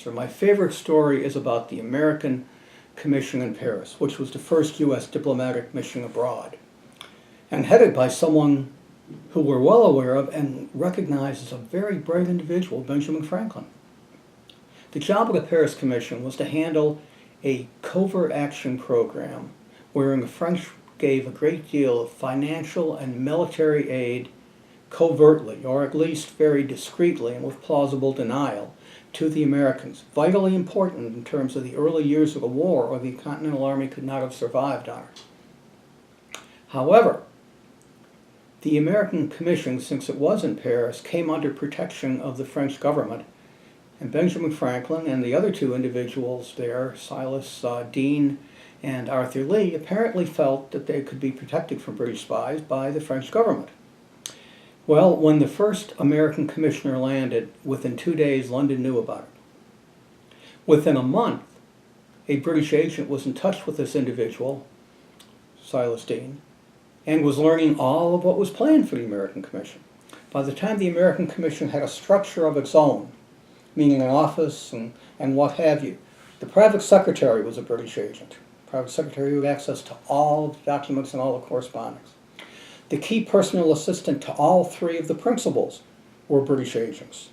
officer. My favorite story is about the American Commission in Paris, which was the first U.S. diplomatic mission abroad, and headed by someone who we're well aware of and recognized as a very bright individual, Benjamin Franklin. The job of the Paris Commission was to handle a covert action program wherein the French gave a great deal of financial and military aid covertly, or at least very discreetly and with plausible denial, to the Americans. Vitally important in terms of the early years of the war, or the Continental Army could not have survived on it. However, the American Commission, since it was in Paris, came under protection of the French government, and Benjamin Franklin and the other two individuals there, Silas Deane and Arthur Lee, apparently felt that they could be protected from British spies by the French government. Well, when the first American commissioner landed, within 2 days London knew about it. Within a month, a British agent was in touch with this individual, Silas Deane, and was learning all of what was planned for the American Commission. By the time the American Commission had a structure of its own, meaning an office and what have you, the private secretary was a British agent. The private secretary who had access to all of the documents and all the correspondence. The key personal assistant to all three of the principals were British agents.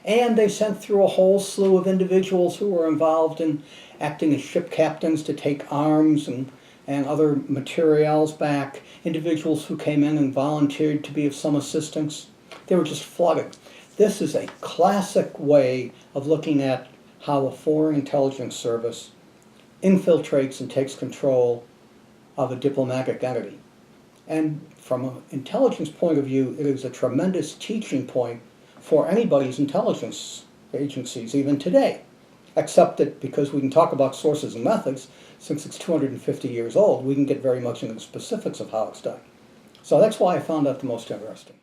And they sent through a whole slew of individuals who were involved in acting as ship captains to take arms and other materials back, individuals who came in and volunteered to be of some assistance. They were just flooded. This is a classic way of looking at how a foreign intelligence service infiltrates and takes control of a diplomatic entity. And from an intelligence point of view, it is a tremendous teaching point for anybody's intelligence agencies, even today. Except that because we can talk about sources and methods, since it's 250 years old, we can get very much into the specifics of how it's done. So that's why I found that the most interesting.